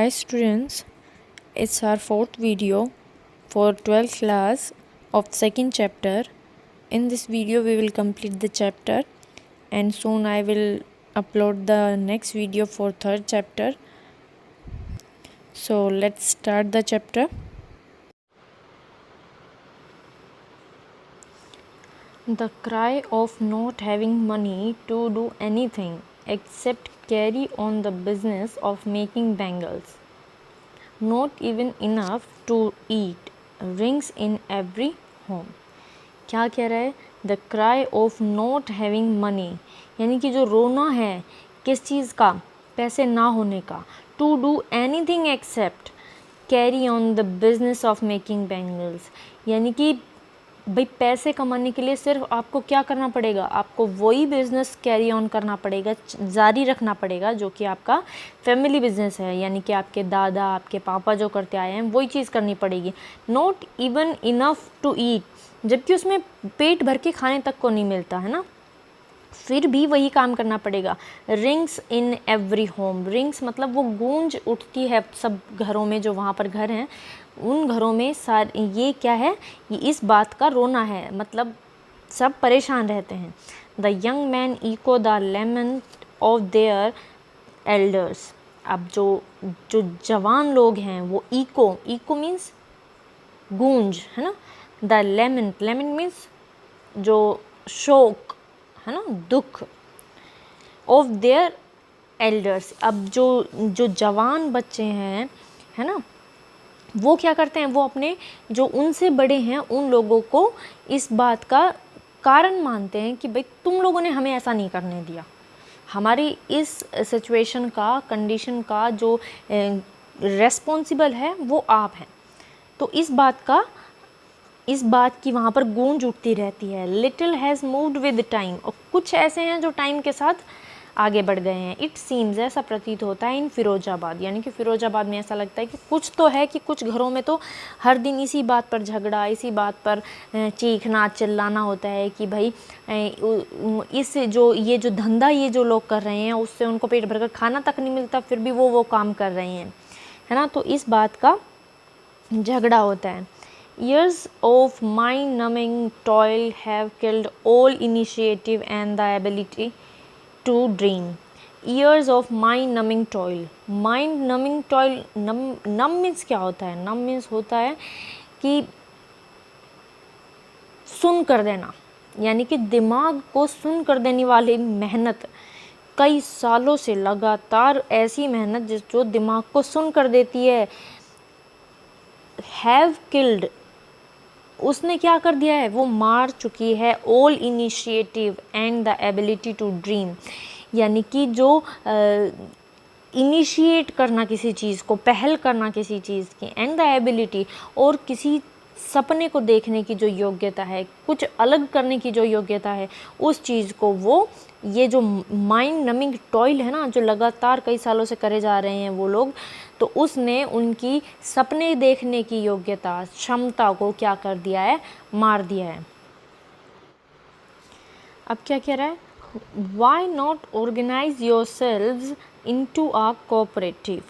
Hi students, it's our fourth video for 12th class of second chapter. In this video we will complete the chapter and soon I will upload the next video for third chapter. So let's start the chapter. The cry of not having money to do anything except carry on the business of making bangles. Not even enough to eat rings in every home. क्या कह रहा है? The cry of not having money, यानी कि जो रोना है किस चीज़ का? पैसे ना होने का. To do anything except carry on the business of making bangles, यानी कि भाई पैसे कमाने के लिए सिर्फ आपको क्या करना पड़ेगा? आपको वही बिज़नेस कैरी ऑन करना पड़ेगा, जारी रखना पड़ेगा जो कि आपका फैमिली बिजनेस है, यानी कि आपके दादा आपके पापा जो करते आए हैं वही चीज़ करनी पड़ेगी. Not even enough to eat, जबकि उसमें पेट भर के खाने तक को नहीं मिलता है ना, फिर भी वही काम करना पड़ेगा. Rings in every home, rings मतलब वो गूंज उठती है सब घरों में, जो वहाँ पर घर हैं उन घरों में ये क्या है? ये इस बात का रोना है, मतलब सब परेशान रहते हैं. The young man echo the lament of their elders. अब जो जवान लोग हैं वो इको मीन्स गूंज है ना. द लेमेंट मीन्स जो शोक है ना, दुख. ऑफ देयर एल्डर्स, अब जो जवान बच्चे हैं है ना, वो क्या करते हैं? वो अपने जो उनसे बड़े हैं उन लोगों को इस बात का कारण मानते हैं कि भाई तुम लोगों ने हमें ऐसा नहीं करने दिया, हमारी इस सिचुएशन का, कंडीशन का जो रेस्पॉन्सिबल है वो आप हैं. तो इस बात की वहाँ पर गूंज उठती रहती है. Little has moved with time, और कुछ ऐसे हैं जो टाइम के साथ आगे बढ़ गए हैं. इट सीम्स, ऐसा प्रतीत होता है, इन फिरोजाबाद, यानी कि फिरोजाबाद में ऐसा लगता है कि कुछ तो है कि कुछ घरों में तो हर दिन इसी बात पर झगड़ा, इसी बात पर चीखना चिल्लाना होता है कि भाई ये जो धंधा ये जो लोग कर रहे हैं उससे उनको पेट भरकर खाना तक नहीं मिलता, फिर भी वो काम कर रहे हैं है ना. तो इस बात का झगड़ा होता है. Years of mind-numbing toil have killed all initiative and the ability to dream. Years of mind-numbing toil. Mind-numbing toil, numb means क्या होता है? numb means होता है कि सुन कर देना, यानी कि दिमाग को सुन कर देने वाली मेहनत, कई सालों से लगातार ऐसी मेहनत जो दिमाग को सुन कर देती है. हैव किल्ड, उसने क्या कर दिया है? वो मार चुकी है. All initiative and the ability to dream, यानी कि जो इनिशिएट करना किसी चीज़ को, पहल करना किसी चीज़ की, एंड द एबिलिटी, और किसी सपने को देखने की जो योग्यता है, कुछ अलग करने की जो योग्यता है, उस चीज़ को वो, ये जो माइंड नमिंग टॉयल है ना, जो लगातार कई सालों से करे जा रहे हैं वो लोग, तो उसने उनकी सपने देखने की योग्यता, क्षमता को क्या कर दिया है? मार दिया है. अब क्या कह रहा है? Why not organize yourselves into a cooperative?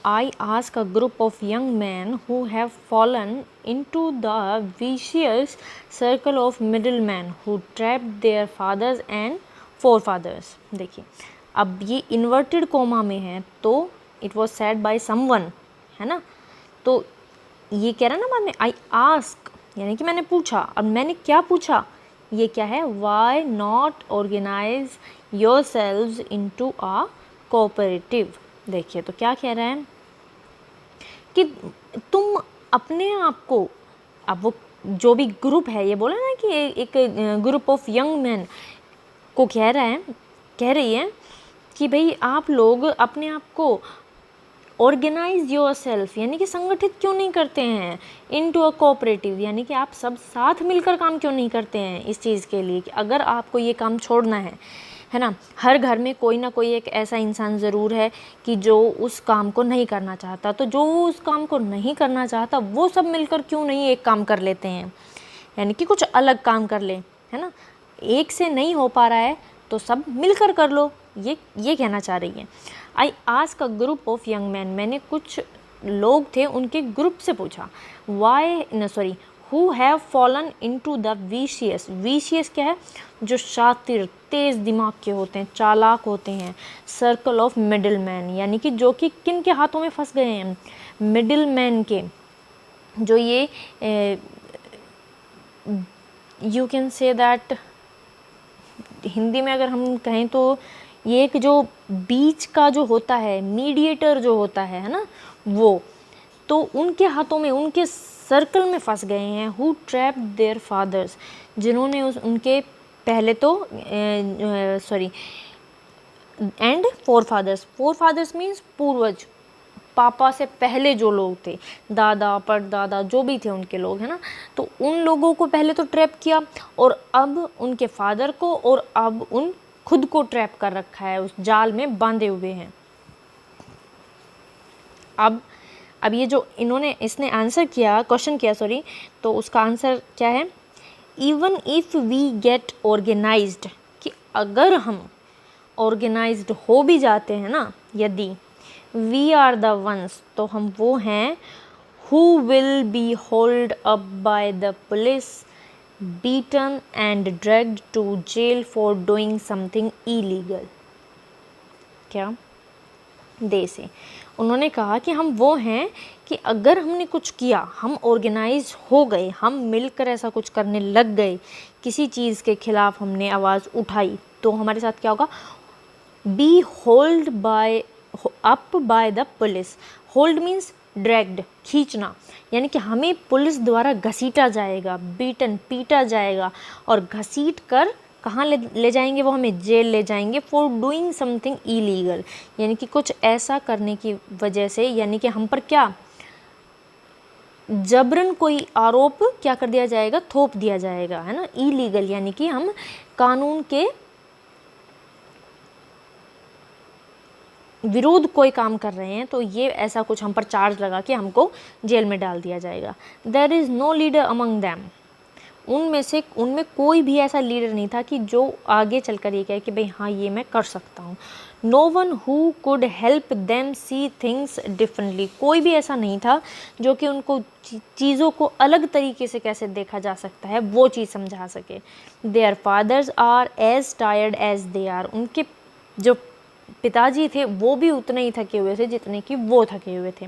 I ask a group of young men who have fallen into the vicious circle of middlemen who trapped their fathers and forefathers. देखिए, अब ये इन्वर्टेड कोमा में है, तो it was said by someone है ना. तो ये कह रहा है ना बाद में, आई आस्क, यानी कि मैंने पूछा. अब मैंने क्या पूछा? ये क्या है? Why not organize yourselves into a cooperative. देखिए तो क्या कह रहा है कि तुम अपने आप को, अब वो जो भी ग्रुप है, ये बोला ना कि एक ग्रुप ऑफ यंग मैन को कह रही है कि भाई आप लोग अपने आप को ऑर्गेनाइज योर सेल्फ, यानी कि संगठित क्यों नहीं करते हैं? इनटू अ कोऑपरेटिव, यानी कि आप सब साथ मिलकर काम क्यों नहीं करते हैं इस चीज़ के लिए कि अगर आपको ये काम छोड़ना है ना. हर घर में कोई ना कोई एक ऐसा इंसान ज़रूर है कि जो उस काम को नहीं करना चाहता, तो जो उस काम को नहीं करना चाहता वो सब मिलकर क्यों नहीं एक काम कर लेते हैं, यानी कि कुछ अलग काम कर ले, है ना. एक से नहीं हो पा रहा है तो सब मिलकर कर लो, ये कहना चाह रही है. I ask a group of young man, मैंने कुछ लोग थे उनके ग्रुप से पूछा, who have fallen into the vicious, vicious क्या है, जो शातिर तेज़ दिमाग के होते हैं, चालाक होते हैं, सर्कल ऑफ मिडिल मैन, यानी कि जो कि किन के हाथों में फंस गए हैं, मिडिल मैन के, जो ये you can say that, Hindi में अगर हम कहें तो ये एक जो बीच का जो होता है, मीडिएटर जो होता है ना, वो तो उनके हाथों में, उनके सर्कल में फंस गए हैं। हु ट्रैप देयर फादर्स, जिन्होंने उनके पहले तो एंड फोर फादर्स मीन्स पूर्वज, पापा से पहले जो लोग थे, दादा परदादा जो भी थे उनके लोग, है ना, तो उन लोगों को पहले तो ट्रैप किया और अब उनके फादर को, और अब उन खुद को ट्रैप कर रखा है, उस जाल में बांधे हुए हैं। अब ये जो इसने आंसर किया, क्वेश्चन किया सॉरी, तो उसका आंसर क्या है, even if we get organized, कि अगर हम ऑर्गेनाइज्ड हो भी जाते हैं ना, यदि वी आर द वंस, तो हम वो हैं, who will be hold up by the police, beaten and dragged to jail for doing something illegal. क्या दे से उन्होंने कहा कि हम वो हैं कि अगर हमने कुछ किया, हम ऑर्गेनाइज हो गए, हम मिलकर ऐसा कुछ करने लग गए, किसी चीज़ के खिलाफ हमने आवाज़ उठाई, तो हमारे साथ क्या होगा, be hold by up by the police, hold means dragged, खींचना, यानी कि हमें पुलिस द्वारा घसीटा जाएगा, बीटन पीटा जाएगा, और घसीट कर कहाँ ले जाएंगे, वो हमें जेल ले जाएंगे, फॉर डूइंग समथिंग इलीगल, यानी कि कुछ ऐसा करने की वजह से, यानी कि हम पर क्या जबरन कोई आरोप क्या कर दिया जाएगा, थोप दिया जाएगा, है ना, इलीगल, यानी कि हम कानून के विरोध कोई काम कर रहे हैं, तो ये ऐसा कुछ हम पर चार्ज लगा के हमको जेल में डाल दिया जाएगा। There is no leader among them, उनमें कोई भी ऐसा लीडर नहीं था कि जो आगे चलकर ये कहे कि भाई हाँ ये मैं कर सकता हूँ। No one who could help them see things differently, कोई भी ऐसा नहीं था जो कि उनको चीज़ों को अलग तरीके से कैसे देखा जा सकता है वो चीज़ समझा सके। Their fathers are as tired as they are, उनके जो पिताजी थे वो भी उतने ही थके हुए थे जितने कि वो थके हुए थे।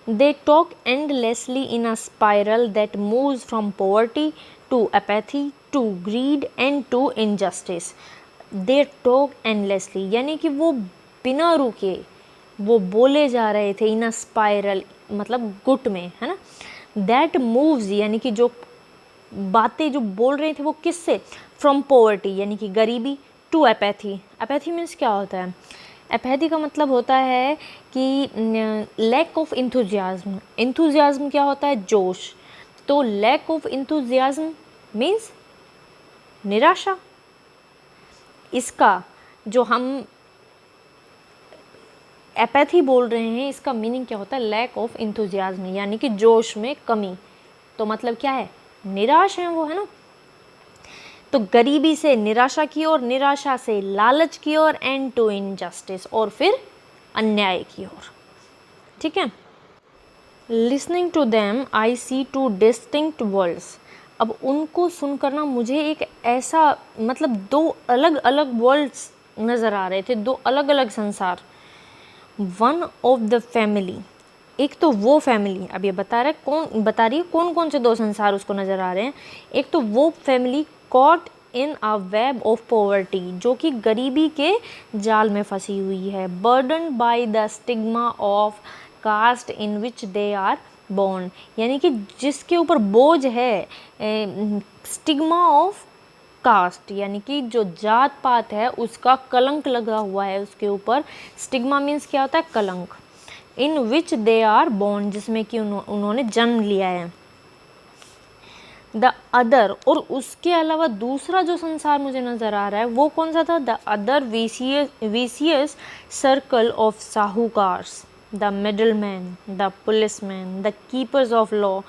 They talk endlessly in a spiral that moves from poverty to apathy to greed and to injustice. They talk endlessly, यानी कि वो बिना रुके वो बोले जा रहे थे, in a spiral मतलब गुट में, है ना, that moves यानी कि जो बातें जो बोल रहे थे वो किससे, from poverty यानी कि गरीबी, to apathy, apathy मीन्स क्या होता है, एपैथी का मतलब होता है कि लैक ऑफ इंथुजियाज्म, इंथुजियाज्म क्या होता है, जोश, तो लैक ऑफ इंथुजियाज्म मीन्स निराशा। इसका जो हम एपैथी बोल रहे हैं इसका मीनिंग क्या होता है, लैक ऑफ इंथुजियाज्म, यानी कि जोश में कमी, तो मतलब क्या है, निराश है वो, है ना। तो गरीबी से निराशा की ओर, निराशा से लालच की ओर, एंड टू इनजस्टिस, और फिर अन्याय की ओर, ठीक है। Listening to them I see two distinct worlds, अब उनको सुनकर ना मुझे एक ऐसा मतलब दो अलग अलग वर्ल्ड्स नज़र आ रहे थे, दो अलग अलग संसार। वन ऑफ द फैमिली, एक तो वो फैमिली, अब ये बता रही है कौन कौन से दो संसार उसको नज़र आ रहे हैं। एक तो वो family caught in a web of poverty, जो कि गरीबी के जाल में फंसी हुई है, burden by the stigma of caste in which they are born, यानी कि जिसके ऊपर बोझ है स्टिग्मा ऑफ कास्ट, यानी कि जो जात पात है उसका कलंक लगा हुआ है उसके ऊपर। स्टिग्मा मीन्स क्या होता है, कलंक। इन विच दे आर बोर्न, जिसमें कि उन्होंने जन्म लिया है। द अदर, और उसके अलावा दूसरा जो संसार मुझे नज़र आ रहा है वो कौन सा था, the other vicious circle of sahukars, the middleman, the policeman, the keepers of law,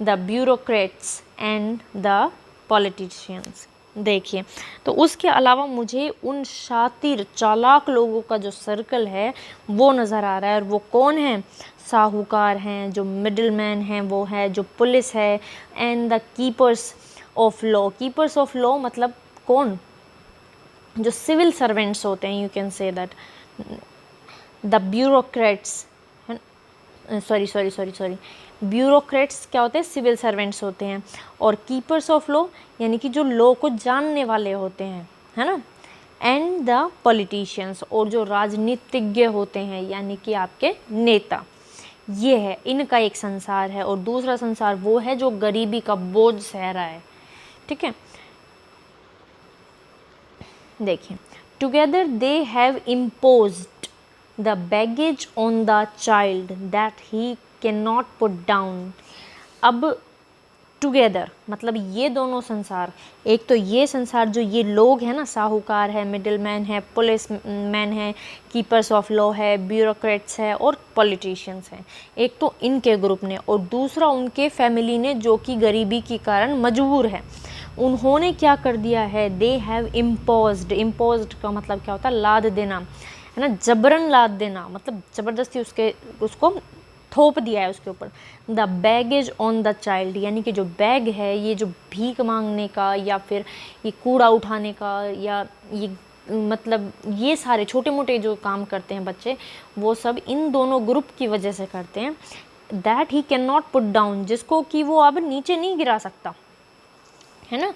the bureaucrats and the politicians. देखिए, तो उसके अलावा मुझे उन शातिर चालाक लोगों का जो सर्कल है वो नज़र आ रहा है। और वो कौन है? साहूकार हैं, जो मिडिल मैन हैं वो है, जो पुलिस है, and the keepers of law. Keepers of law मतलब कौन? जो सिविल सर्वेंट्स होते हैं, you can say that the bureaucrats. Sorry bureaucrats क्या होते हैं? सिविल सर्वेंट्स होते हैं। और कीपर्स ऑफ लॉ यानी कि जो लॉ को जानने वाले होते हैं, है ना। एंड द पॉलिटिशियंस, और जो राजनीतिज्ञ होते हैं यानी कि आपके नेता। ये है, इनका एक संसार है। और दूसरा संसार वो है जो गरीबी का बोझ सह रहा है। ठीक है, देखिए, together they have imposed the baggage on the child that he can not put down. अब टुगेदर मतलब ये दोनों संसार, एक तो ये संसार जो ये लोग हैं ना, साहूकार है, मिडिल मैन है, पुलिस मैन है, कीपर्स ऑफ लॉ है, ब्यूरोक्रेट्स है और पॉलिटिशियंस हैं। एक तो इनके ग्रुप ने, और दूसरा उनके फैमिली ने जो कि गरीबी के कारण मजबूर है। उन्होंने क्या कर दिया है? They have imposed. इम्पोज्ड का मतलब क्या होता है? लाद देना, है ना, जबरन लाद देना, मतलब ज़बरदस्ती उसको थोप दिया है उसके ऊपर। The baggage on the child यानी कि जो बैग है, ये जो भीख मांगने का या फिर ये कूड़ा उठाने का या ये मतलब ये सारे छोटे मोटे जो काम करते हैं बच्चे, वो सब इन दोनों ग्रुप की वजह से करते हैं। That he can not put down, जिसको कि वो अब नीचे नहीं गिरा सकता, है ना।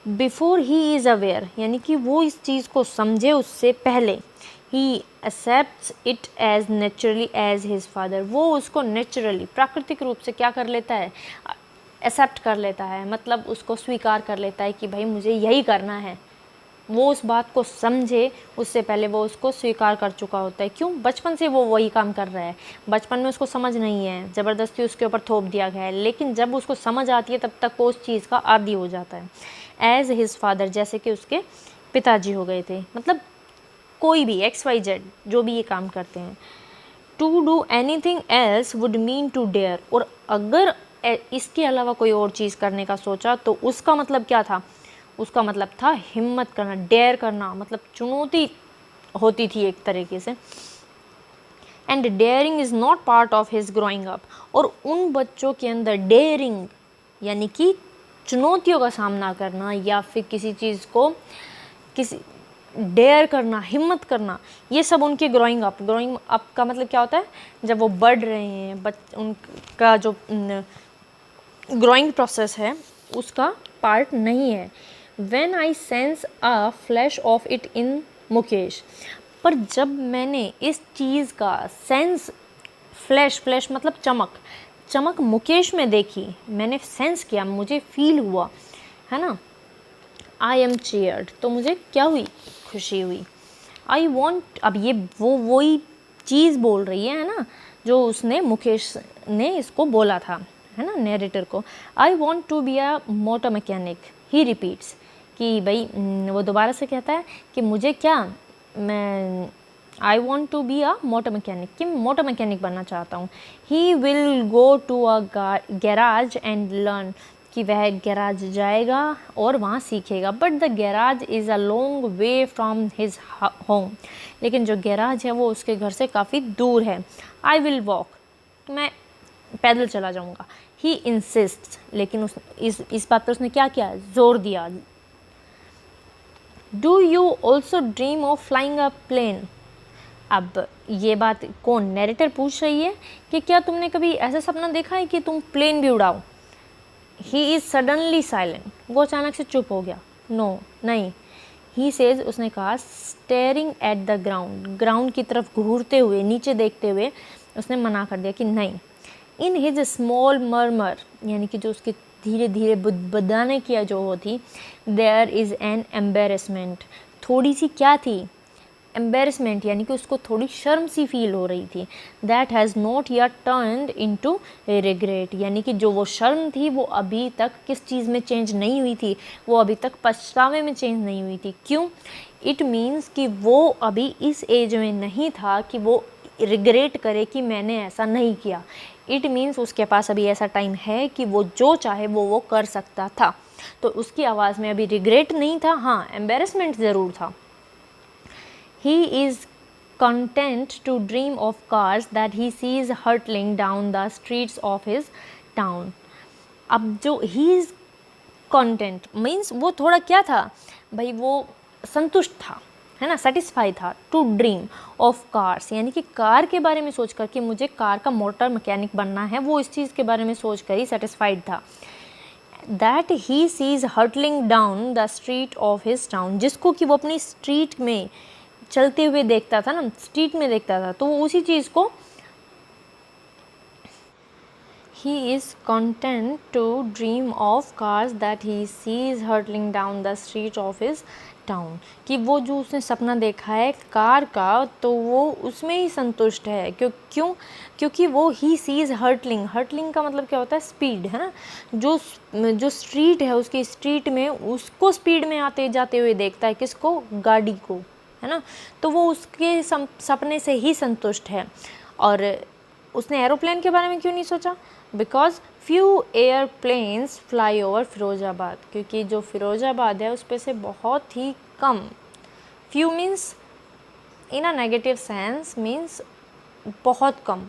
बिफोर ही इज़ अवेयर यानी कि वो इस चीज़ को समझे उससे पहले। He accepts it as naturally as his father, वो उसको नेचुरली प्राकृतिक रूप से क्या कर लेता है? एक्सेप्ट कर लेता है, मतलब उसको स्वीकार कर लेता है कि भाई मुझे यही करना है। वो उस बात को समझे उससे पहले वो उसको स्वीकार कर चुका होता है। क्यों? बचपन से वो वही काम कर रहा है। बचपन में उसको समझ नहीं है, ज़बरदस्ती उसके ऊपर थोप दिया गया है, लेकिन जब उसको समझ आती है तब तक वो उस चीज़ का आदी हो जाता है। एज हिज फादर जैसे कि उसके पिताजी हो गए थे, मतलब कोई भी XYZ जो भी ये काम करते हैं। To do anything else would mean to dare, और अगर इसके अलावा कोई और चीज़ करने का सोचा तो उसका मतलब क्या था? उसका मतलब था हिम्मत करना, डेयर करना, मतलब चुनौती होती थी एक तरीके से। And daring is not part of his growing up, और उन बच्चों के अंदर डेयरिंग यानी कि चुनौतियों का सामना करना या फिर किसी चीज़ को डेयर करना, हिम्मत करना, ये सब उनके ग्रोइंग अप का मतलब क्या होता है? जब वो बढ़ रहे हैं, उनका जो ग्रोइंग प्रोसेस है उसका पार्ट नहीं है। When I sense a flash of it in Mukesh, पर जब मैंने इस चीज़ का सेंस, फ्लैश मतलब चमक मुकेश में देखी, मैंने सेंस किया, मुझे फील हुआ, है ना। आई एम चेयर्ड, तो मुझे क्या हुई? खुशी हुई। आई वॉन्ट, अब ये वही चीज़ बोल रही है ना जो उसने मुकेश ने इसको बोला था, है ना, नैरेटर को। I want to be a motor mechanic, he repeats, कि भाई वो दोबारा से कहता है कि मुझे क्या, मैं I want to be a motor mechanic, कि मोटर मैकेनिक बनना चाहता हूँ। He will go to a garage and learn, कि वह गैराज जाएगा और वहाँ सीखेगा। But the garage is a long way from his home, लेकिन जो गैराज है वो उसके घर से काफ़ी दूर है। आई विल वॉक, मैं पैदल चला जाऊँगा। ही इंसिस्ट, लेकिन इस बात पर उसने क्या किया? जोर दिया। Do you also dream of flying a plane, अब ये बात कौन, नैरेटर पूछ रही है कि क्या तुमने कभी ऐसा सपना देखा है कि तुम प्लेन भी उड़ाओ। ही इज़ सडनली साइलेंट, वो अचानक से चुप हो गया। नो, नहीं। ही सेज, उसने कहा, स्टेयरिंग एट द ग्राउंड की तरफ घूरते हुए, नीचे देखते हुए उसने मना कर दिया कि नहीं। इन हिज स्मॉल मर्मर, यानी कि जो उसके धीरे धीरे बुदबुदाने की जो होती, देयर इज़ एन एम्बेरसमेंट, थोड़ी सी क्या थी? एम्बेरसमेंट, यानी कि उसको थोड़ी शर्म सी फील हो रही थी। That has not yet turned into regret, यानी कि जो वो शर्म थी वो अभी तक किस चीज़ में चेंज नहीं हुई थी? वो अभी तक पछतावे में चेंज नहीं हुई थी। क्यों? इट मीन्स कि वो अभी इस एज में नहीं था कि वो रिग्रेट करे कि मैंने ऐसा नहीं किया। इट मीन्स उसके पास अभी ऐसा टाइम है कि वो जो चाहे वो कर सकता था। तो उसकी आवाज़ में अभी रिग्रेट नहीं था, हाँ एम्बेरसमेंट ज़रूर था। He is content to dream of cars that he sees hurtling down the streets of his town। अब जो he is content मीन्स वो थोड़ा क्या था भाई, वो संतुष्ट था, है ना, सेटिस्फाई था। टू ड्रीम ऑफ कार्स यानी कि कार के बारे में सोच कर कि मुझे कार का मोटर मैकेनिक बनना है, वो इस चीज़ के बारे में सोच कर ही सेटिस्फाइड था। That he sees hurtling down the street of his town, जिसको कि वो अपनी स्ट्रीट में चलते हुए देखता था ना, स्ट्रीट में देखता था, तो वो उसी चीज़ को he is content to dream of cars that he sees hurtling down the street of his town, कि वो जो उसने सपना देखा है कार का तो वो उसमें ही संतुष्ट है। क्योंकि वो ही सीज हर्टलिंग का मतलब क्या होता है, स्पीड, है ना, जो स्ट्रीट है उसकी स्ट्रीट में उसको स्पीड में आते जाते हुए देखता है, किसको, गाड़ी को, है ना, तो वो उसके सपने से ही संतुष्ट है। और उसने एरोप्लेन के बारे में क्यों नहीं सोचा, because few airplanes fly over Firozabad, क्योंकि जो फिरोजाबाद है उस पर से बहुत ही कम, few means in a negative sense, means बहुत कम,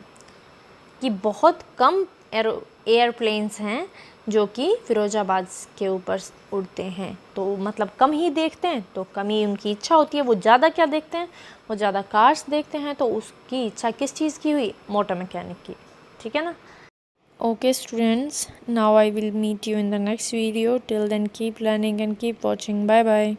कि बहुत कम एयरप्लेन्स हैं जो कि फिरोजाबाद के ऊपर उड़ते हैं, तो मतलब कम ही देखते हैं, तो कम ही उनकी इच्छा होती है। वो ज़्यादा क्या देखते हैं, वो ज़्यादा कार्स देखते हैं, तो उसकी इच्छा किस चीज़ की हुई, मोटर मैकेनिक की, ठीक है ना। Okay students, now I will meet you in the next video, till then keep learning and keep watching, bye bye.